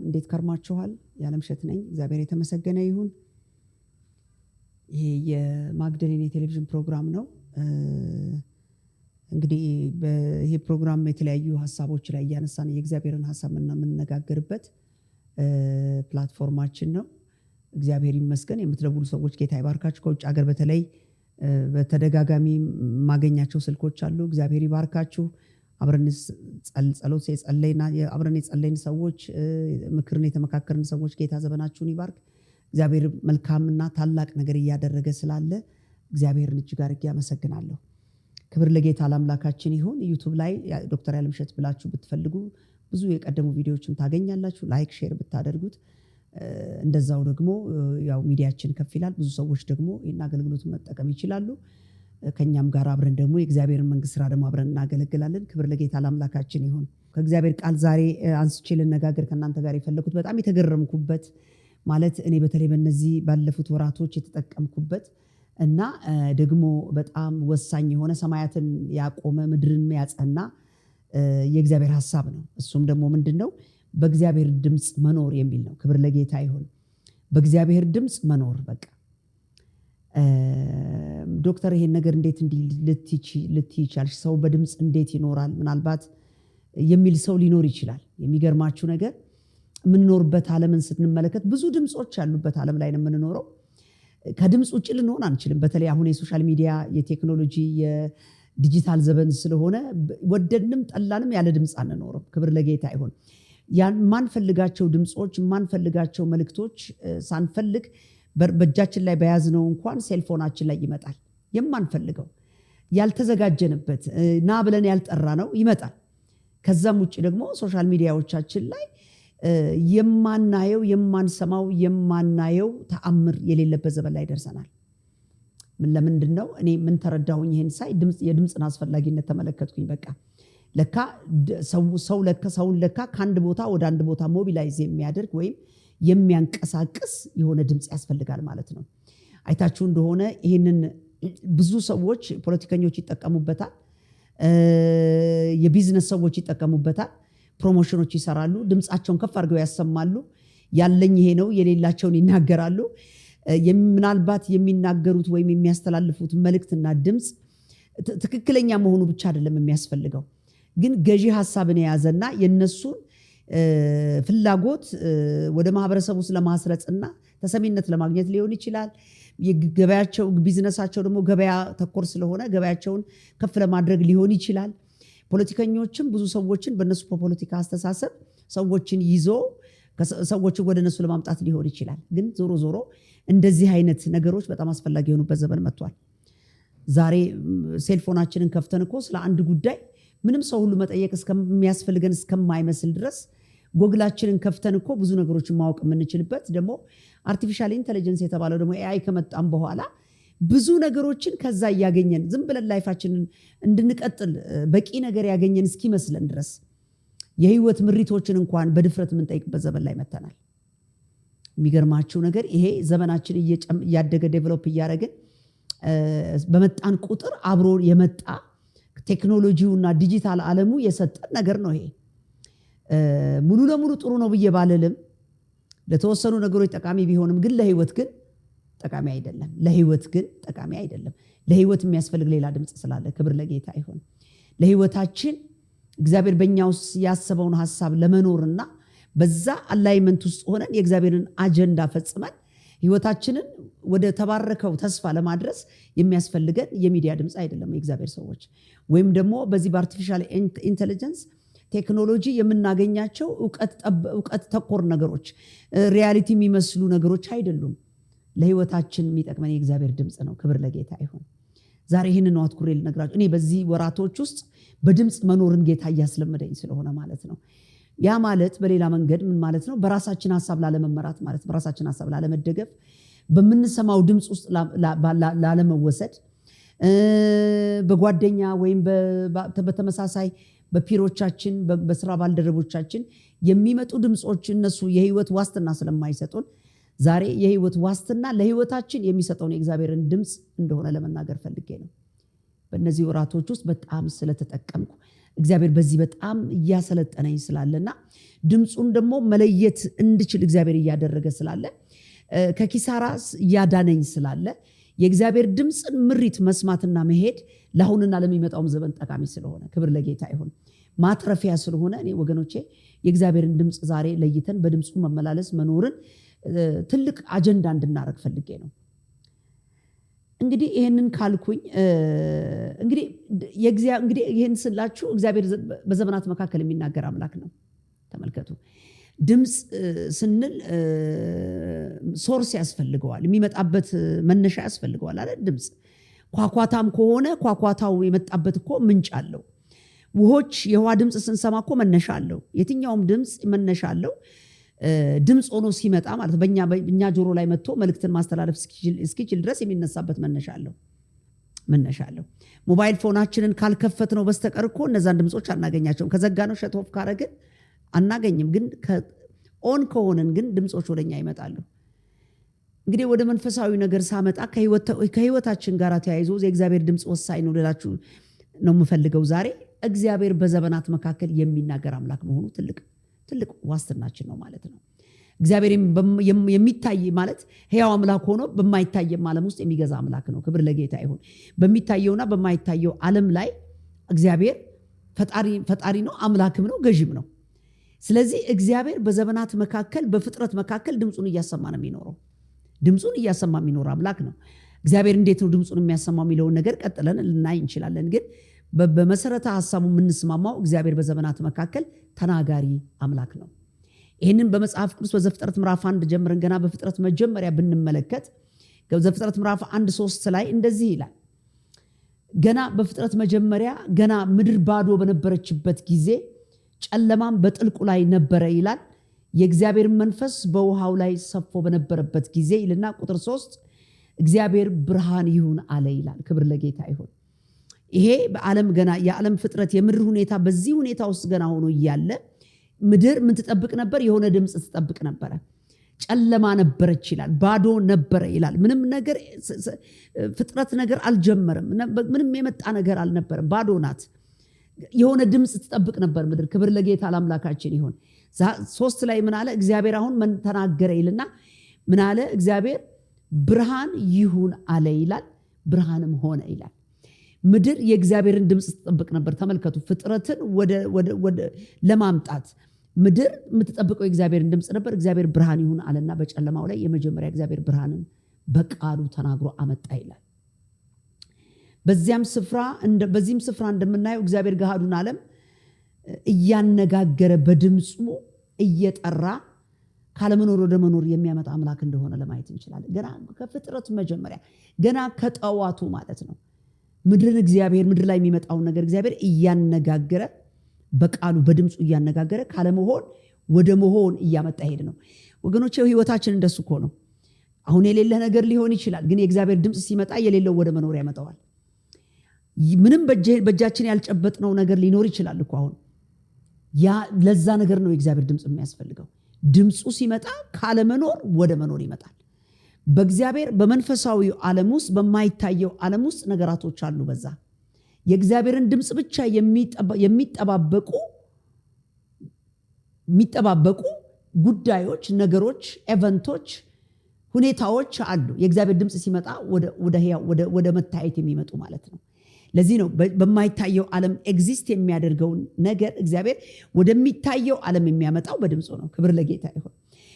እንዴት ከርማችኋል? ያለምሸት ነኝ። እግዚአብሔር የተመሰገነ ይሁን። ይሄ የማግደሊን የቴሌቪዥን ፕሮግራም ነው። እንግዲህ ይሄ ፕሮግራም የተለያዩ ሀሳቦች ላይ እያነሳን የእግዚአብሔርን ሀሳብ የምንነጋገርበት ፕላትፎርማችን ነው። እግዚአብሔር ይመስገን። የምትደውሉ ሰዎች ጌታ ይባርካችሁ። ከውጭ ሀገር በተለይ በተደጋጋሚ ማገኛቸው ስልኮች አሉ። እግዚአብሔር ይባርካችሁ። አብረን ጸሎት የጸለይና አብረን የጸለይን ሰዎች ምክርን የተመካከርን ሰዎች ጌታ ዘመናችሁን ይባርክ። እግዚአብሔር መልካምና ታላቅ ነገር እያደረገ ስላለ እግዚአብሔርን እጅግ አድርጌ አመሰግናለሁ። ክብር ለጌታ ለአምላካችን ይሁን። ዩቲዩብ ላይ ዶክተር ያለምሸት ብላችሁ ብትፈልጉ ብዙ የቀደሙ ቪዲዮዎችን ታገኛላችሁ። ላይክ ሼር ብታደርጉት እንደዛው ደግሞ ያው ሚዲያችን ከፍ ይላል። ብዙ ሰዎች ደግሞ ይህን አገልግሎት መጠቀም ይችላሉ። ከኛም ጋር አብረን ደግሞ የእግዚአብሔርን መንግስት ስራ ደግሞ አብረን እናገለግላለን። ክብር ለጌታ ለአምላካችን ይሁን። ከእግዚአብሔር ቃል ዛሬ አንስቼ ልነጋገር ከእናንተ ጋር የፈለኩት በጣም የተገረምኩበት ማለት እኔ በተለይ በእነዚህ ባለፉት ወራቶች የተጠቀምኩበት እና ደግሞ በጣም ወሳኝ የሆነ ሰማያትን ያቆመ ምድርን ያጸና የእግዚአብሔር ሐሳብ ነው። እሱም ደግሞ ምንድነው? በእግዚአብሔር ድምጽ መኖር የሚል ነው። ክብር ለጌታ ይሁን። በእግዚአብሔር ድምጽ መኖር በቃ ዶክተር ይሄን ነገር እንዴት ልትይቻል ሰው በድምጽ እንዴት ይኖራል ምናልባት የሚል ሰው ሊኖር ይችላል። የሚገርማችሁ ነገር የምንኖርበት ዓለምን ስንመለከት ብዙ ድምጾች ያሉበት ዓለም ላይ ነው የምንኖረው። ከድምጽ ውጭ ልንሆን አንችልም። በተለይ አሁን የሶሻል ሚዲያ የቴክኖሎጂ የዲጂታል ዘመን ስለሆነ ወደድንም ጠላንም ያለ ድምጽ አንኖርም። ክብር ለጌታ ይሁን። ማንፈልጋቸው ድምጾች ማንፈልጋቸው መልእክቶች ሳንፈልግ በእጃችን ላይ በያዝነው እንኳን ሴልፎናችን ላይ ይመጣል። የማንፈልገው ያልተዘጋጀንበት ና ብለን ያልጠራነው ይመጣል። ከዛም ውጭ ደግሞ ሶሻል ሚዲያዎቻችን ላይ የማናየው የማንሰማው የማናየው ተአምር የሌለበት ዘመን ላይ ደርሰናል። ለምንድነው? እኔ ምን ተረዳሁኝ? ይሄን ሳይ የድምጽን አስፈላጊነት ተመለከትኩኝ። በቃ ለካ ሰውን ለካ ከአንድ ቦታ ወደ አንድ ቦታ ሞቢላይዝ የሚያደርግ ወይም የሚያንቀሳቅስ የሆነ ድምጽ ያስፈልጋል ማለት ነው። አይታችሁ እንደሆነ ይሄንን ብዙ ሰዎች ፖለቲከኞች ይጠቀሙበታል፣ የቢዝነስ ሰዎች ይጠቀሙበታል፣ ፕሮሞሽኖች ይሰራሉ፣ ድምጻቸውን ከፍ አድርገው ያሰማሉ። ያለኝ ይሄ ነው የሌላቸውን ይናገራሉ። ምናልባት የሚናገሩት ወይም የሚያስተላልፉት መልእክትና ድምጽ ትክክለኛ መሆኑ ብቻ አይደለም የሚያስፈልገው፣ ግን ገዢ ሐሳብን የያዘና የነሱን ፍላጎት ወደ ማህበረሰቡ ለማስረጽና ተሰሚነት ለማግኘት ሊሆን ይችላል። የገበያቸው ቢዝነሳቸው ደግሞ ገበያ ተኮር ስለሆነ ገበያቸውን ከፍ ለማድረግ ሊሆን ይችላል። ፖለቲከኞችም ብዙ ሰዎችን በእነሱ ፖለቲካ አስተሳሰብ ሰዎችን ይዞ ሰዎችን ወደ እነሱ ለማምጣት ሊሆን ይችላል። ግን ዞሮ ዞሮ እንደዚህ አይነት ነገሮች በጣም አስፈላጊ የሆኑበት ዘመን መጥቷል። ዛሬ ሴልፎናችንን ከፍተን እኮ ስለ አንድ ጉዳይ ምንም ሰው ሁሉ መጠየቅ እስከሚያስፈልገን እስከማይመስል ድረስ ጎግላችንን ከፍተን እኮ ብዙ ነገሮችን ማወቅ የምንችልበት ደግሞ አርቲፊሻል ኢንተለጀንስ የተባለው ደግሞ ኤአይ ከመጣም በኋላ ብዙ ነገሮችን ከዛ እያገኘን ዝም ብለን ላይፋችንን እንድንቀጥል በቂ ነገር ያገኘን እስኪመስለን ድረስ የህይወት ምሪቶችን እንኳን በድፍረት የምንጠይቅበት ዘመን ላይ መተናል። የሚገርማችሁ ነገር ይሄ ዘመናችን እያደገ ዴቨሎፕ እያደረግን በመጣን ቁጥር አብሮ የመጣ ቴክኖሎጂውና ዲጂታል ዓለሙ የሰጠን ነገር ነው። ይሄ ሙሉ ለሙሉ ጥሩ ነው ብዬ ባልልም ለተወሰኑ ነገሮች ጠቃሚ ቢሆንም ግን ለህይወት ግን ጠቃሚ አይደለም። ለህይወት የሚያስፈልግ ሌላ ድምጽ ስላለ ክብር ለጌታ ይሁን። ለህይወታችን እግዚአብሔር በእኛ ውስጥ ያሰበውን ሐሳብ ለመኖርና በዛ አላይመንት ውስጥ ሆነን የእግዚአብሔርን አጀንዳ ፈጽመን ህይወታችንን ወደ ተባረከው ተስፋ ለማድረስ የሚያስፈልገን የሚዲያ ድምጽ አይደለም። የእግዚአብሔር ሰዎች ወይም ደግሞ በዚህ በአርቲፊሻል ኢንተለጀንስ ቴክኖሎጂ የምናገኛቸው ዕውቀት ተኮር ነገሮች ሪያሊቲ የሚመስሉ ነገሮች አይደሉም። ለህይወታችን የሚጠቅመን የእግዚአብሔር ድምጽ ነው። ክብር ለጌታ ይሁን። ዛሬ ይህንን ነው አትኩሬ ልነግራችሁ። እኔ በዚህ ወራቶች ውስጥ በድምጽ መኖርን ጌታ እያስለመደኝ ስለሆነ ማለት ነው። ያ ማለት በሌላ መንገድ ምን ማለት ነው? በራሳችን ሐሳብ ላለመመራት ማለት ነው። በራሳችን ሐሳብ ላለመደገፍ፣ በምንሰማው ድምጽ ውስጥ ላለመወሰድ፣ በጓደኛ ወይም በተመሳሳይ በፒሮቻችን በስራ ባልደረቦቻችን የሚመጡ ድምጾች እነሱ የህይወት ዋስትና ስለማይሰጡን ዛሬ የህይወት ዋስትና ለህይወታችን የሚሰጠውን የእግዚአብሔርን ድምጽ እንደሆነ ለመናገር ፈልጌ ነው። በእነዚህ ወራቶች ውስጥ በጣም ስለተጠቀምኩ እግዚአብሔር በዚህ በጣም እያሰለጠነኝ ስላለና ድምፁን ደግሞ መለየት እንድችል እግዚአብሔር እያደረገ ስላለ ከኪሳራ እያዳነኝ ስላለ የእግዚአብሔር ድምፅን ምሪት መስማትና መሄድ ለአሁንና ለሚመጣውም ዘመን ጠቃሚ ስለሆነ ክብር ለጌታ ይሁን። ማትረፊያ ስለሆነ እኔ ወገኖቼ የእግዚአብሔርን ድምፅ ዛሬ ለይተን በድምፁ መመላለስ መኖርን ትልቅ አጀንዳ እንድናረግ ፈልጌ ነው። እንግዲህ ይሄንን ካልኩኝ እንግዲህ ይሄን ስላችሁ እግዚአብሔር በዘመናት መካከል የሚናገር አምላክ ነው። ተመልከቱ። ድምፅ ስንል ሶርስ ያስፈልገዋል፣ የሚመጣበት መነሻ ያስፈልገዋል አይደል? ድምፅ ኳኳታም ከሆነ ኳኳታው የመጣበት እኮ ምንጭ አለው። ውሆች የውሃ ድምፅ ስንሰማ እኮ መነሻ አለው። የትኛውም ድምፅ መነሻ አለው። ድምፅ ሆኖ ሲመጣ ማለት በእኛ ጆሮ ላይ መጥቶ መልእክትን ማስተላለፍ እስኪችል ድረስ የሚነሳበት መነሻ አለው። ሞባይል ፎናችንን ካልከፈት ነው በስተቀር እኮ እነዛን ድምፆች አናገኛቸውም። ከዘጋ ነው ሸት ኦፍ ካረግን አናገኝም። ግን ኦን ከሆነን ግን ድምፆች ወደኛ ይመጣሉ። እንግዲህ ወደ መንፈሳዊ ነገር ሳመጣ ከህይወታችን ጋር ተያይዞ የእግዚአብሔር ድምፅ ወሳኝ ነው ልላችሁ ነው የምፈልገው ዛሬ። እግዚአብሔር በዘመናት መካከል የሚናገር አምላክ መሆኑ ትልቅ ዋስትናችን ነው ማለት ነው። እግዚአብሔር የሚታይ ማለት ሕያው አምላክ ሆኖ በማይታየው ዓለም ውስጥ የሚገዛ አምላክ ነው። ክብር ለጌታ ይሁን። በሚታየውና በማይታየው ዓለም ላይ እግዚአብሔር ፈጣሪ ነው፣ አምላክም ነው፣ ገዥም ነው። ስለዚህ እግዚአብሔር በዘመናት መካከል በፍጥረት መካከል ድምፁን እያሰማ ነው የሚኖረው። ድምፁን እያሰማ የሚኖር አምላክ ነው። እግዚአብሔር እንዴት ነው ድምፁን የሚያሰማው የሚለውን ነገር ቀጥለን ልናይ እንችላለን። ግን በመሰረተ ሐሳቡ የምንስማማው እግዚአብሔር በዘመናት መካከል ተናጋሪ አምላክ ነው። ይህንን በመጽሐፍ ቅዱስ በዘፍጥረት ምዕራፍ 1 ጀምረን ገና በፍጥረት መጀመሪያ ብንመለከት ዘፍጥረት ምዕራፍ 1:3 ላይ እንደዚህ ይላል። ገና በፍጥረት መጀመሪያ ገና ምድር ባዶ በነበረችበት ጊዜ ጨለማም በጥልቁ ላይ ነበረ ይላል። የእግዚአብሔር መንፈስ በውሃው ላይ ሰፎ በነበረበት ጊዜ ይልና ቁጥር 3 እግዚአብሔር ብርሃን ይሁን አለ ይላል። ክብር ለጌታ ይሁን። ይሄ በዓለም ገና የዓለም ፍጥረት የምድር ሁኔታ በዚህ ሁኔታ ውስጥ ገና ሆኖ እያለ ምድር ምን ትጠብቅ ነበር? የሆነ ድምፅ ትጠብቅ ነበረ። ጨለማ ነበረች ይላል። ባዶ ነበረ ይላል። ምንም ነገር ፍጥረት ነገር አልጀመረም። ምንም የመጣ ነገር አልነበረም። ባዶ ናት። የሆነ ድምፅ ትጠብቅ ነበር ምድር። ክብር ለጌታ ለአምላካችን ይሁን። 3 ላይ ምን አለ? እግዚአብሔር አሁን ምን ተናገረ ይልና ምን አለ? እግዚአብሔር ብርሃን ይሁን አለ ይላል። ብርሃንም ሆነ ይላል። ምድር የእግዚአብሔርን ድምፅ ትጠብቅ ነበር። ተመልከቱ። ፍጥረትን ወደ ለማምጣት ምድር የምትጠብቀው የእግዚአብሔርን ድምፅ ነበር። እግዚአብሔር ብርሃን ይሁን አለና በጨለማው ላይ የመጀመሪያ እግዚአብሔር ብርሃንን በቃሉ ተናግሮ አመጣ ይላል። በዚህም ስፍራ እንደምናየው እግዚአብሔር ገሃዱን ዓለም እያነጋገረ በድምፁ እየጠራ ካለመኖር ወደ መኖር የሚያመጣ አምላክ እንደሆነ ለማየት እንችላለን። ገና ከፍጥረት መጀመሪያ ገና ከጠዋቱ ማለት ነው ምድርን እግዚአብሔር ምድር ላይ የሚመጣውን ነገር እግዚአብሔር እያነጋገረ በቃሉ በድምፁ እያነጋገረ ካለመሆን ወደ መሆን እያመጣ ሄድ ነው። ወገኖቼ ህይወታችን እንደሱ እኮ ነው። አሁን የሌለ ነገር ሊሆን ይችላል፣ ግን የእግዚአብሔር ድምፅ ሲመጣ የሌለው ወደ መኖር ያመጣዋል። ምንም በእጃችን ያልጨበጥነው ነገር ሊኖር ይችላል እኮ አሁን ያ ለዛ ነገር ነው የእግዚአብሔር ድምፅ የሚያስፈልገው። ድምፁ ሲመጣ ካለመኖር ወደ መኖር ይመጣል። በእግዚአብሔር በመንፈሳዊ ዓለም ውስጥ በማይታየው ዓለም ውስጥ ነገራቶች አሉ። በዛ የእግዚአብሔርን ድምፅ ብቻ የሚጠባበቁ ጉዳዮች፣ ነገሮች፣ ኤቨንቶች፣ ሁኔታዎች አሉ። የእግዚአብሔር ድምፅ ሲመጣ ወደ መታየት የሚመጡ ማለት ነው። ለዚህ ነው በማይታየው ዓለም ኤግዚስት የሚያደርገውን ነገር እግዚአብሔር ወደሚታየው ዓለም የሚያመጣው በድምፁ ነው። ክብር ለጌታ ይሁን።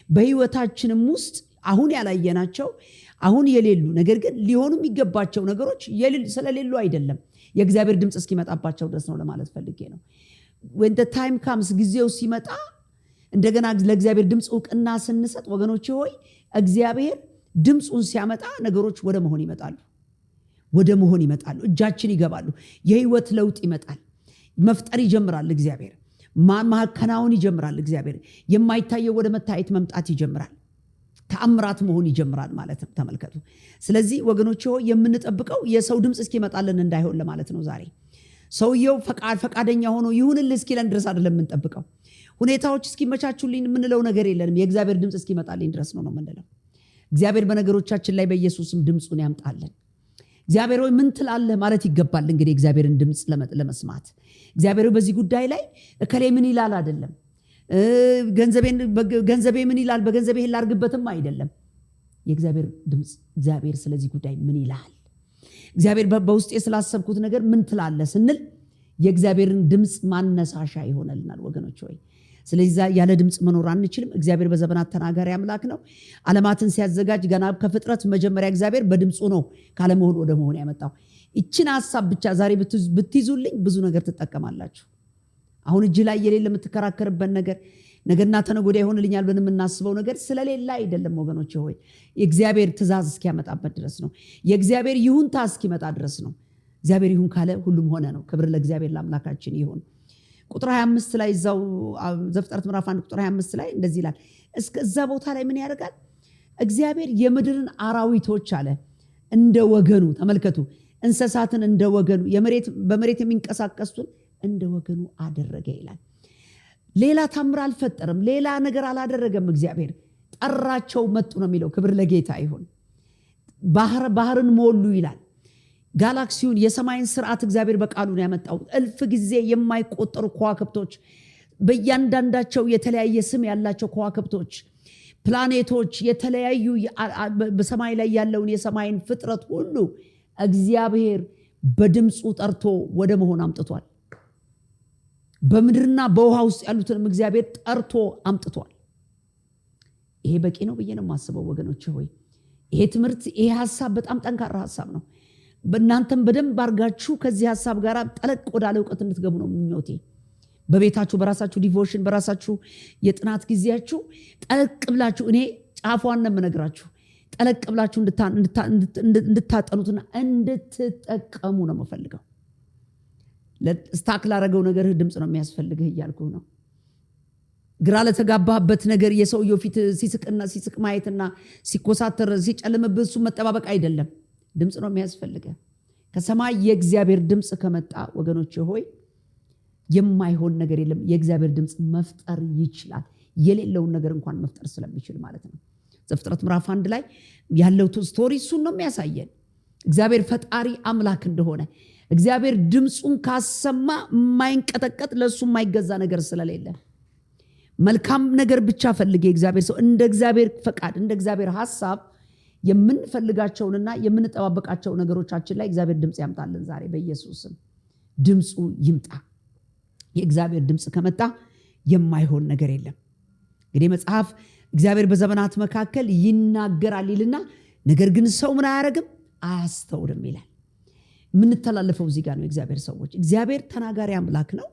በህይወታችንም ውስጥ አሁን ያላየናቸው አሁን የሌሉ ነገር ግን ሊሆኑ የሚገባቸው ነገሮች ስለሌሉ አይደለም፣ የእግዚአብሔር ድምፅ እስኪመጣባቸው ድረስ ነው ለማለት ፈልጌ ነው። when the time comes ጊዜው ሲመጣ እንደገና ለእግዚአብሔር ድምፅ ዕውቅና ስንሰጥ ወገኖቼ ሆይ እግዚአብሔር ድምፁን ሲያመጣ ነገሮች ወደ መሆን ይመጣሉ፣ እጃችን ይገባሉ፣ የህይወት ለውጥ ይመጣል፣ መፍጠር ይጀምራል፣ እግዚአብሔር ማከናወን ይጀምራል። እግዚአብሔር የማይታየው ወደ መታየት መምጣት ይጀምራል፣ ተአምራት መሆን ይጀምራል ማለት ነው። ተመልከቱ። ስለዚህ ወገኖቼ ሆይ የምንጠብቀው የሰው ድምፅ እስኪመጣልን እንዳይሆን ለማለት ነው። ዛሬ ሰውየው ፈቃደኛ ሆኖ ይሁንልህ እስኪለን ድረስ አይደለም የምንጠብቀው። ሁኔታዎች እስኪመቻቹልኝ የምንለው ነገር የለንም። የእግዚአብሔር ድምፅ እስኪመጣልኝ ድረስ ነው የምንለው። እግዚአብሔር በነገሮቻችን ላይ በኢየሱስም ድምፁን ያምጣልን። እግዚአብሔር ሆይ ምን ትላለህ ማለት ይገባል። እንግዲህ እግዚአብሔርን ድምጽ ለመስማት እግዚአብሔር ሆይ በዚህ ጉዳይ ላይ እከሌ ምን ይላል አይደለም፣ ገንዘቤ ምን ይላል በገንዘቤ ላርግበትም አይደለም። የእግዚአብሔር ድምጽ እግዚአብሔር ስለዚህ ጉዳይ ምን ይላል፣ እግዚአብሔር በውስጤ ስላሰብኩት ነገር ምን ትላለህ ስንል የእግዚአብሔርን ድምጽ ማነሳሻ ይሆነልናል ወገኖች ሆይ። ስለዚህ ያለ ድምጽ መኖር አንችልም። እግዚአብሔር በዘመናት ተናጋሪ አምላክ ነው። ዓለማትን ሲያዘጋጅ ገና ከፍጥረት መጀመሪያ እግዚአብሔር በድምጹ ነው ካለመሆን ወደ መሆን ያመጣው። እቺን ሐሳብ ብቻ ዛሬ ብትይዙልኝ ብዙ ነገር ትጠቀማላችሁ። አሁን እጅ ላይ የሌለ የምትከራከርበት ነገር ነገና ተነገ ወዲያ ይሆንልኛል ብለን የምናስበው ነገር ስለሌላ አይደለም ወገኖች ሆይ። የእግዚአብሔር ትእዛዝ እስኪያመጣበት ድረስ ነው። የእግዚአብሔር ይሁንታ እስኪመጣ ድረስ ነው። እግዚአብሔር ይሁን ካለ ሁሉም ሆነ ነው። ክብር ለእግዚአብሔር ለአምላካችን ይሁን። ቁጥር 25 ላይ እዛው ዘፍጥረት ምዕራፍ 1 ቁጥር 25 ላይ እንደዚህ ይላል። እስከዛ ቦታ ላይ ምን ያደርጋል እግዚአብሔር? የምድርን አራዊቶች አለ እንደ ወገኑ፣ ተመልከቱ፣ እንስሳትን እንደ ወገኑ፣ በመሬት የሚንቀሳቀሱትን እንደ ወገኑ አደረገ ይላል። ሌላ ታምር አልፈጠረም፣ ሌላ ነገር አላደረገም። እግዚአብሔር ጠራቸው፣ መጡ ነው የሚለው። ክብር ለጌታ ይሁን። ባህርን ሞሉ ይላል። ጋላክሲውን የሰማይን ስርዓት እግዚአብሔር በቃሉ ነው ያመጣው። እልፍ ጊዜ የማይቆጠሩ ከዋክብቶች፣ በእያንዳንዳቸው የተለያየ ስም ያላቸው ከዋክብቶች፣ ፕላኔቶች፣ የተለያዩ በሰማይ ላይ ያለውን የሰማይን ፍጥረት ሁሉ እግዚአብሔር በድምፁ ጠርቶ ወደ መሆን አምጥቷል። በምድርና በውሃ ውስጥ ያሉትንም እግዚአብሔር ጠርቶ አምጥቷል። ይሄ በቂ ነው ብዬ ነው የማስበው ወገኖች ሆይ። ይሄ ትምህርት፣ ይሄ ሐሳብ በጣም ጠንካራ ሐሳብ ነው። በእናንተም በደንብ አድርጋችሁ ከዚህ ሐሳብ ጋር ጠለቅ ወዳለ እውቀት እንድትገቡ ነው ምኞቴ። በቤታችሁ በራሳችሁ ዲቮሽን በራሳችሁ የጥናት ጊዜያችሁ ጠለቅ ብላችሁ፣ እኔ ጫፏን ነው የምነግራችሁ፣ ጠለቅ ብላችሁ እንድታጠኑትና እንድትጠቀሙ ነው የምፈልገው። ስታክ ላረገው ነገርህ ድምፅ ነው የሚያስፈልግህ እያልኩህ ነው። ግራ ለተጋባህበት ነገር የሰውየው ፊት ሲስቅ ማየትና ሲኮሳተር ሲጨልምብህ እሱ መጠባበቅ አይደለም፣ ድምፅ ነው የሚያስፈልገህ። ከሰማይ የእግዚአብሔር ድምፅ ከመጣ ወገኖች ሆይ የማይሆን ነገር የለም። የእግዚአብሔር ድምፅ መፍጠር ይችላል፣ የሌለውን ነገር እንኳን መፍጠር ስለሚችል ማለት ነው። ዘፍጥረት ምዕራፍ 1 ላይ ያለው ስቶሪ እሱን ነው የሚያሳየን። እግዚአብሔር ፈጣሪ አምላክ እንደሆነ፣ እግዚአብሔር ድምፁን ካሰማ የማይንቀጠቀጥ ለሱ የማይገዛ ነገር ስለሌለ፣ መልካም ነገር ብቻ ፈልግ የእግዚአብሔር ሰው። እንደ እግዚአብሔር ፈቃድ እንደ እግዚአብሔር ሐሳብ የምንፈልጋቸውንና የምንጠባበቃቸው ነገሮቻችን ላይ እግዚአብሔር ድምፅ ያምጣልን። ዛሬ በኢየሱስ ስም ድምፁ ይምጣ። የእግዚአብሔር ድምፅ ከመጣ የማይሆን ነገር የለም። እንግዲህ መጽሐፍ እግዚአብሔር በዘመናት መካከል ይናገራል ይልና ነገር ግን ሰው ምን አያረግም? አያስተውልም ይላል። የምንተላለፈው እዚህ ጋር ነው። የእግዚአብሔር ሰዎች፣ እግዚአብሔር ተናጋሪ አምላክ ነው።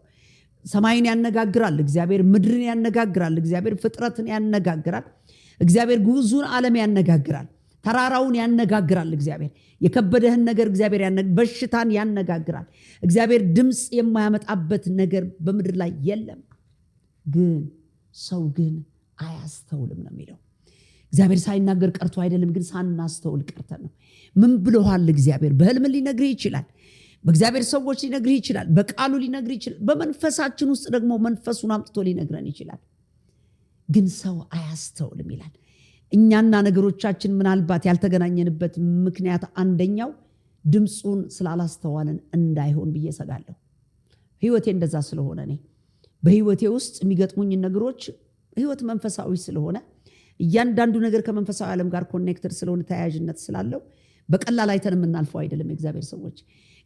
ሰማይን ያነጋግራል፣ እግዚአብሔር ምድርን ያነጋግራል፣ እግዚአብሔር ፍጥረትን ያነጋግራል፣ እግዚአብሔር ግዙን ዓለም ያነጋግራል፣ ተራራውን ያነጋግራል። እግዚአብሔር የከበደህን ነገር እግዚአብሔር በሽታን ያነጋግራል። እግዚአብሔር ድምፅ የማያመጣበት ነገር በምድር ላይ የለም። ግን ሰው ግን አያስተውልም ነው የሚለው። እግዚአብሔር ሳይናገር ቀርቶ አይደለም፣ ግን ሳናስተውል ቀርተን ነው። ምን ብሎሃል እግዚአብሔር? በህልም ሊነግርህ ይችላል፣ በእግዚአብሔር ሰዎች ሊነግርህ ይችላል፣ በቃሉ ሊነግርህ ይችላል፣ በመንፈሳችን ውስጥ ደግሞ መንፈሱን አምጥቶ ሊነግረን ይችላል። ግን ሰው አያስተውልም ይላል። እኛና ነገሮቻችን ምናልባት ያልተገናኘንበት ምክንያት አንደኛው ድምፁን ስላላስተዋልን እንዳይሆን ብዬ ሰጋለሁ። ህይወቴ እንደዛ ስለሆነ እኔ በህይወቴ ውስጥ የሚገጥሙኝ ነገሮች ህይወት መንፈሳዊ ስለሆነ እያንዳንዱ ነገር ከመንፈሳዊ ዓለም ጋር ኮኔክትድ ስለሆነ ተያያዥነት ስላለው በቀላል አይተን የምናልፈው አይደለም። የእግዚአብሔር ሰዎች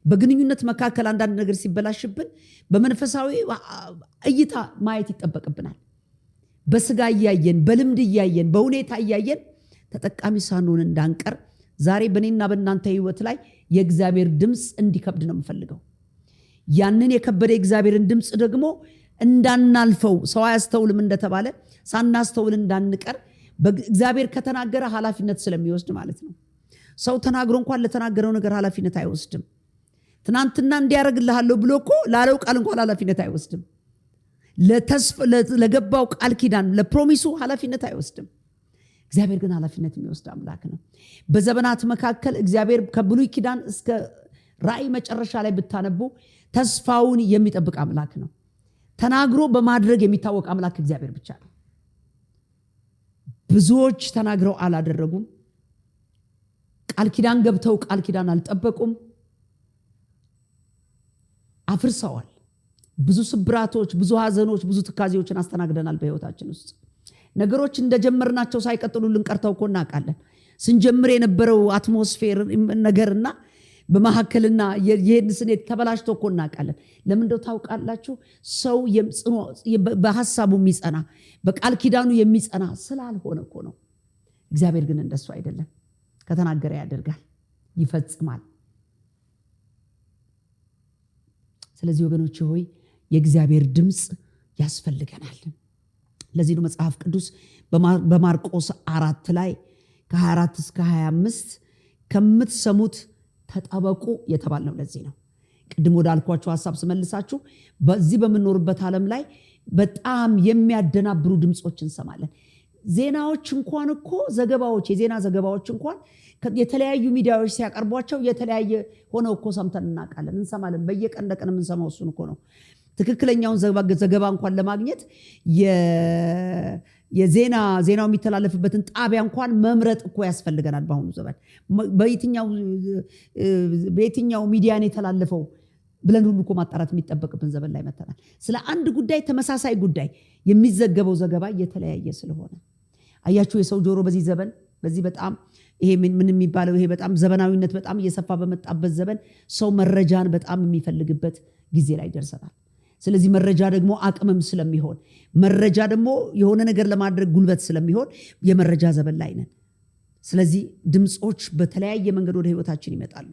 በግንኙነት መካከል አንዳንድ ነገር ሲበላሽብን በመንፈሳዊ እይታ ማየት ይጠበቅብናል። በስጋ እያየን በልምድ እያየን በሁኔታ እያየን ተጠቃሚ ሳንሆን እንዳንቀር ዛሬ በእኔና በእናንተ ህይወት ላይ የእግዚአብሔር ድምፅ እንዲከብድ ነው የምፈልገው። ያንን የከበደ የእግዚአብሔርን ድምፅ ደግሞ እንዳናልፈው፣ ሰው አያስተውልም እንደተባለ ሳናስተውል እንዳንቀር እግዚአብሔር ከተናገረ ኃላፊነት ስለሚወስድ ማለት ነው። ሰው ተናግሮ እንኳን ለተናገረው ነገር ኃላፊነት አይወስድም። ትናንትና እንዲያደርግልሃለሁ ብሎ እኮ ላለው ቃል እንኳን ኃላፊነት አይወስድም። ለገባው ቃል ኪዳን ለፕሮሚሱ ኃላፊነት አይወስድም። እግዚአብሔር ግን ኃላፊነት የሚወስድ አምላክ ነው። በዘመናት መካከል እግዚአብሔር ከብሉይ ኪዳን እስከ ራእይ መጨረሻ ላይ ብታነቡ ተስፋውን የሚጠብቅ አምላክ ነው። ተናግሮ በማድረግ የሚታወቅ አምላክ እግዚአብሔር ብቻ ነው። ብዙዎች ተናግረው አላደረጉም። ቃል ኪዳን ገብተው ቃል ኪዳን አልጠበቁም፣ አፍርሰዋል። ብዙ ስብራቶች፣ ብዙ ሐዘኖች፣ ብዙ ትካዜዎችን አስተናግደናል በህይወታችን ውስጥ። ነገሮች እንደጀመርናቸው ሳይቀጥሉ ልንቀርተው እኮ እናውቃለን። ስንጀምር የነበረው አትሞስፌር ነገርና በመሐከልና የሄድን ስኔት ተበላሽቶ እኮ እናውቃለን። ለምን እንደው ታውቃላችሁ? ሰው በሐሳቡ የሚጸና በቃል ኪዳኑ የሚጸና ስላልሆነ እኮ ነው። እግዚአብሔር ግን እንደሱ አይደለም። ከተናገረ ያደርጋል፣ ይፈጽማል። ስለዚህ ወገኖች ሆይ የእግዚአብሔር ድምፅ ያስፈልገናል። ለዚህ ነው መጽሐፍ ቅዱስ በማርቆስ 4 ላይ ከ24 እስከ 25 ከምትሰሙት ተጠበቁ የተባልነው ለዚህ ነው። ቅድም ወዳልኳችሁ ሐሳብ ስመልሳችሁ በዚህ በምንኖርበት ዓለም ላይ በጣም የሚያደናብሩ ድምጾች እንሰማለን። ዜናዎች እንኳን እኮ ዘገባዎች፣ የዜና ዘገባዎች እንኳን የተለያዩ ሚዲያዎች ሲያቀርቧቸው የተለያየ ሆነው እኮ ሰምተን እናውቃለን፣ እንሰማለን። በየቀን ለቀን የምንሰማው እሱን እኮ ነው። ትክክለኛውን ዘገባ እንኳን ለማግኘት ዜናው የሚተላለፍበትን ጣቢያ እንኳን መምረጥ እኮ ያስፈልገናል። በአሁኑ ዘመን በየትኛው ሚዲያን የተላለፈው ብለን ሁሉ እኮ ማጣራት የሚጠበቅብን ዘመን ላይ መተናል። ስለ አንድ ጉዳይ ተመሳሳይ ጉዳይ የሚዘገበው ዘገባ እየተለያየ ስለሆነ አያችሁ፣ የሰው ጆሮ በዚህ ዘመን በዚህ በጣም ይሄ ምን የሚባለው ይሄ በጣም ዘመናዊነት በጣም እየሰፋ በመጣበት ዘመን ሰው መረጃን በጣም የሚፈልግበት ጊዜ ላይ ደርሰናል። ስለዚህ መረጃ ደግሞ አቅምም ስለሚሆን መረጃ ደግሞ የሆነ ነገር ለማድረግ ጉልበት ስለሚሆን የመረጃ ዘመን ላይ ነን። ስለዚህ ድምጾች በተለያየ መንገድ ወደ ህይወታችን ይመጣሉ።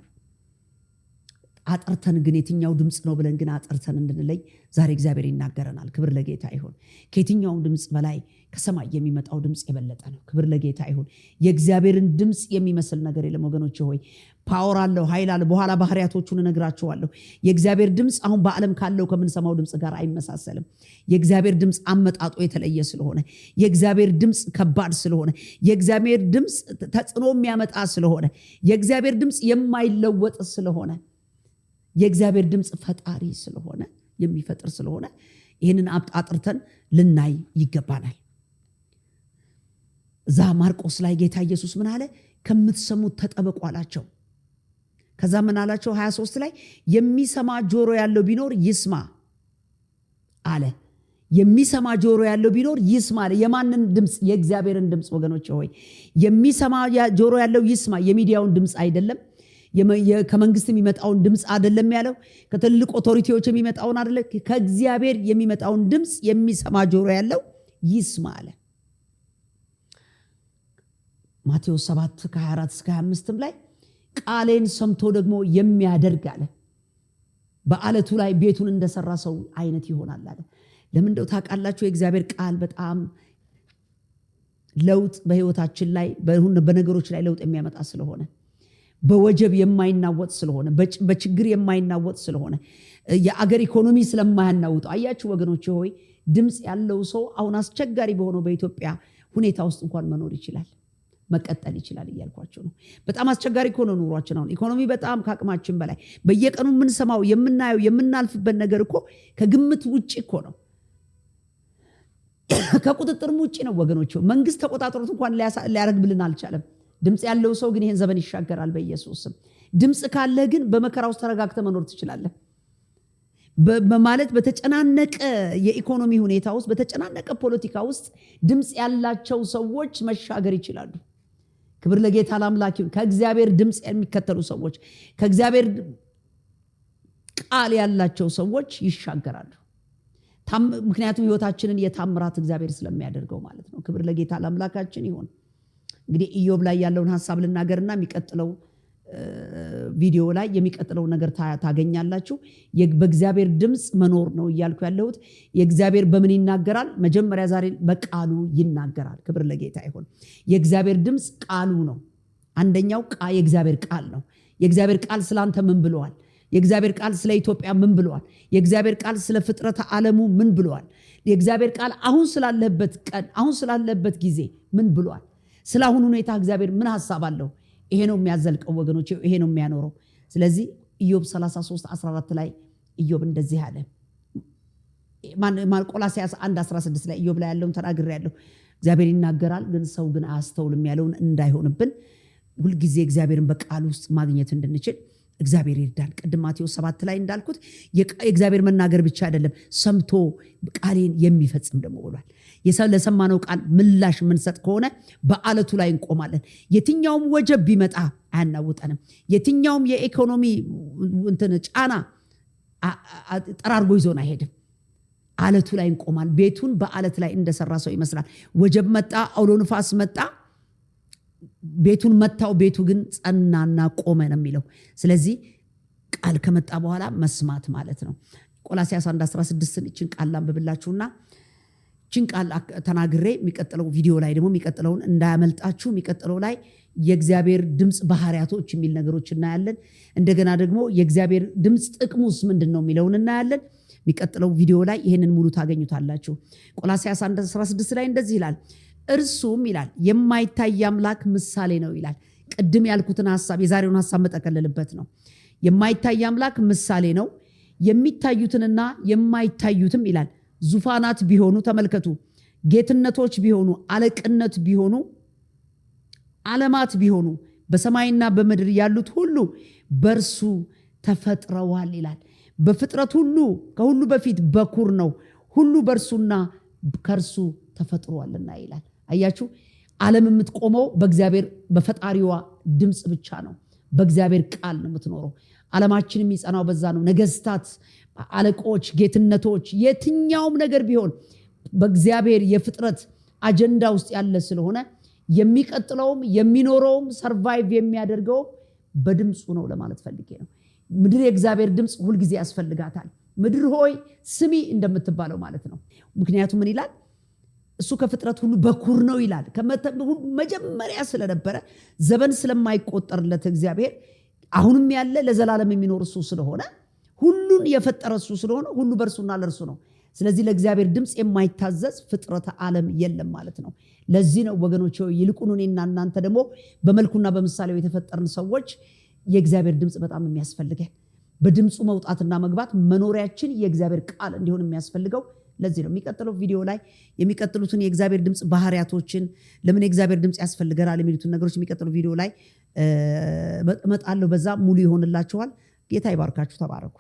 አጥርተን ግን የትኛው ድምጽ ነው ብለን ግን አጥርተን እንድንለይ ዛሬ እግዚአብሔር ይናገረናል። ክብር ለጌታ ይሁን። ከየትኛውም ድምጽ በላይ ከሰማይ የሚመጣው ድምጽ የበለጠ ነው። ክብር ለጌታ ይሁን። የእግዚአብሔርን ድምጽ የሚመስል ነገር የለም ወገኖች ሆይ። ፓወር አለው፣ ኃይል አለው። በኋላ ባህሪያቶቹን እነግራችኋለሁ። የእግዚአብሔር ድምጽ አሁን በዓለም ካለው ከምንሰማው ድምጽ ጋር አይመሳሰልም። የእግዚአብሔር ድምጽ አመጣጡ የተለየ ስለሆነ፣ የእግዚአብሔር ድምጽ ከባድ ስለሆነ፣ የእግዚአብሔር ድምጽ ተጽዕኖ የሚያመጣ ስለሆነ፣ የእግዚአብሔር ድምጽ የማይለወጥ ስለሆነ፣ የእግዚአብሔር ድምጽ ፈጣሪ ስለሆነ የሚፈጥር ስለሆነ ይህንን አጥርተን ልናይ ይገባናል። እዛ ማርቆስ ላይ ጌታ ኢየሱስ ምን አለ? ከምትሰሙት ተጠበቁ አላቸው። ከዛ ምን አላቸው? 23 ላይ የሚሰማ ጆሮ ያለው ቢኖር ይስማ አለ። የሚሰማ ጆሮ ያለው ቢኖር ይስማ አለ። የማንን ድምጽ? የእግዚአብሔርን ድምጽ ወገኖች ሆይ። የሚሰማ ጆሮ ያለው ይስማ። የሚዲያውን ድምጽ አይደለም፣ ከመንግስት የሚመጣውን ድምጽ አይደለም ያለው፣ ከትልቅ ኦቶሪቲዎች የሚመጣውን አይደለም፣ ከእግዚአብሔር የሚመጣውን ድምጽ የሚሰማ ጆሮ ያለው ይስማ አለ። ማቴዎስ 7 ከ24 እስከ 25 ላይ ቃሌን ሰምቶ ደግሞ የሚያደርግ አለ በአለቱ ላይ ቤቱን እንደሰራ ሰው አይነት ይሆናል አለ። ለምን እንደው ታውቃላችሁ? የእግዚአብሔር ቃል በጣም ለውጥ በህይወታችን ላይ በነገሮች ላይ ለውጥ የሚያመጣ ስለሆነ፣ በወጀብ የማይናወጥ ስለሆነ፣ በችግር የማይናወጥ ስለሆነ፣ የአገር ኢኮኖሚ ስለማያናውጠው። አያችሁ ወገኖች ሆይ፣ ድምጽ ያለው ሰው አሁን አስቸጋሪ በሆነው በኢትዮጵያ ሁኔታ ውስጥ እንኳን መኖር ይችላል፣ መቀጠል ይችላል እያልኳቸው ነው። በጣም አስቸጋሪ እኮ ነው ኑሯችን አሁን። ኢኮኖሚ በጣም ከአቅማችን በላይ፣ በየቀኑ የምንሰማው የምናየው የምናልፍበት ነገር እኮ ከግምት ውጭ እኮ ነው፣ ከቁጥጥርም ውጭ ነው ወገኖች። መንግስት ተቆጣጥሮት እንኳን ሊያረግብልን አልቻለም። ድምጽ ያለው ሰው ግን ይሄን ዘመን ይሻገራል በኢየሱስ ስም። ድምጽ ካለ ግን በመከራ ውስጥ ተረጋግተ መኖር ትችላለህ። በማለት በተጨናነቀ የኢኮኖሚ ሁኔታ ውስጥ፣ በተጨናነቀ ፖለቲካ ውስጥ ድምጽ ያላቸው ሰዎች መሻገር ይችላሉ። ክብር ለጌታ ለአምላክ ይሁን። ከእግዚአብሔር ድምጽ የሚከተሉ ሰዎች፣ ከእግዚአብሔር ቃል ያላቸው ሰዎች ይሻገራሉ። ምክንያቱም ህይወታችንን የታምራት እግዚአብሔር ስለሚያደርገው ማለት ነው። ክብር ለጌታ ለአምላካችን ይሁን። እንግዲህ ኢዮብ ላይ ያለውን ሐሳብ ልናገርና የሚቀጥለው ቪዲዮ ላይ የሚቀጥለው ነገር ታገኛላችሁ። በእግዚአብሔር ድምጽ መኖር ነው እያልኩ ያለሁት። የእግዚአብሔር በምን ይናገራል? መጀመሪያ ዛሬ በቃሉ ይናገራል። ክብር ለጌታ ይሁን። የእግዚአብሔር ድምጽ ቃሉ ነው። አንደኛው የእግዚአብሔር ቃል ነው። የእግዚአብሔር ቃል ስላንተ ምን ብለዋል? የእግዚአብሔር ቃል ስለ ኢትዮጵያ ምን ብለዋል? የእግዚአብሔር ቃል ስለ ፍጥረተ ዓለሙ ምን ብለዋል? የእግዚአብሔር ቃል አሁን ስላለበት ቀን፣ አሁን ስላለበት ጊዜ ምን ብለዋል? ስለ አሁን ሁኔታ እግዚአብሔር ምን ሐሳብ አለው? ይሄ ነው የሚያዘልቀው ወገኖች፣ ይሄ ነው የሚያኖረው። ስለዚህ ኢዮብ 33:14 ላይ ኢዮብ እንደዚህ አለ። ቆላስይስ 1:16 ላይ ኢዮብ ላይ ያለውን ተናግሬያለሁ። እግዚአብሔር ይናገራል ግን ሰው ግን አያስተውልም ያለውን እንዳይሆንብን ሁልጊዜ እግዚአብሔርን በቃል ውስጥ ማግኘት እንድንችል እግዚአብሔር ይርዳን። ቅድም ማቴዎስ 7 ላይ እንዳልኩት የእግዚአብሔር መናገር ብቻ አይደለም ሰምቶ ቃሌን የሚፈጽም ደግሞ ብሏል። ለሰማነው ቃል ምላሽ የምንሰጥ ከሆነ በአለቱ ላይ እንቆማለን። የትኛውም ወጀብ ቢመጣ አያናውጠንም። የትኛውም የኢኮኖሚ ጫና ጠራርጎ ይዞን አይሄድም። አለቱ ላይ እንቆማል። ቤቱን በአለት ላይ እንደሰራ ሰው ይመስላል። ወጀብ መጣ፣ አውሎ ንፋስ መጣ፣ ቤቱን መታው፣ ቤቱ ግን ጸናና ቆመ ነው የሚለው። ስለዚህ ቃል ከመጣ በኋላ መስማት ማለት ነው። ቆላስይስ 1:16 እችን ቃል ላንብብላችሁና እችን ቃል ተናግሬ የሚቀጥለው ቪዲዮ ላይ ደግሞ የሚቀጥለውን እንዳያመልጣችሁ። የሚቀጥለው ላይ የእግዚአብሔር ድምፅ ባህሪያቶች የሚል ነገሮች እናያለን። እንደገና ደግሞ የእግዚአብሔር ድምፅ ጥቅሙስ ምንድን ነው የሚለውን እናያለን። የሚቀጥለው ቪዲዮ ላይ ይህንን ሙሉ ታገኙታላችሁ። ቆላስይስ 1:16 ላይ እንደዚህ ይላል፣ እርሱም ይላል የማይታይ አምላክ ምሳሌ ነው ይላል። ቅድም ያልኩትን ሐሳብ የዛሬውን ሐሳብ መጠቀልልበት ነው። የማይታይ አምላክ ምሳሌ ነው፣ የሚታዩትንና የማይታዩትም ይላል ዙፋናት ቢሆኑ፣ ተመልከቱ፣ ጌትነቶች ቢሆኑ፣ አለቅነት ቢሆኑ፣ ዓለማት ቢሆኑ፣ በሰማይና በምድር ያሉት ሁሉ በእርሱ ተፈጥረዋል ይላል። በፍጥረት ሁሉ ከሁሉ በፊት በኩር ነው፣ ሁሉ በእርሱና ከእርሱ ተፈጥሯልና ይላል። አያችሁ፣ ዓለም የምትቆመው በእግዚአብሔር በፈጣሪዋ ድምፅ ብቻ ነው። በእግዚአብሔር ቃል ነው የምትኖረው። ዓለማችን የሚጸናው በዛ ነው። ነገስታት፣ አለቆች፣ ጌትነቶች፣ የትኛውም ነገር ቢሆን በእግዚአብሔር የፍጥረት አጀንዳ ውስጥ ያለ ስለሆነ የሚቀጥለውም የሚኖረውም ሰርቫይቭ የሚያደርገው በድምፁ ነው ለማለት ፈልጌ ነው። ምድር የእግዚአብሔር ድምፅ ሁልጊዜ ያስፈልጋታል። ምድር ሆይ ስሚ እንደምትባለው ማለት ነው። ምክንያቱም ምን ይላል? እሱ ከፍጥረት ሁሉ በኩር ነው ይላል። መጀመሪያ ስለነበረ ዘመን ስለማይቆጠርለት እግዚአብሔር አሁንም ያለ ለዘላለም የሚኖር እሱ ስለሆነ ሁሉን የፈጠረ እሱ ስለሆነ ሁሉ በእርሱና ለእርሱ ነው። ስለዚህ ለእግዚአብሔር ድምፅ የማይታዘዝ ፍጥረተ ዓለም የለም ማለት ነው። ለዚህ ነው ወገኖች ይልቁን እኔና እናንተ ደግሞ በመልኩና በምሳሌው የተፈጠርን ሰዎች የእግዚአብሔር ድምፅ በጣም የሚያስፈልገን፣ በድምፁ መውጣትና መግባት መኖሪያችን የእግዚአብሔር ቃል እንዲሆን የሚያስፈልገው ለዚህ ነው። የሚቀጥለው ቪዲዮ ላይ የሚቀጥሉትን የእግዚአብሔር ድምፅ ባህሪያቶችን፣ ለምን የእግዚአብሔር ድምፅ ያስፈልገናል የሚሉትን ነገሮች የሚቀጥለው ቪዲዮ ላይ እመጣለሁ። በዛ ሙሉ ይሆንላችኋል። ጌታ ይባርካችሁ። ተባረኩ።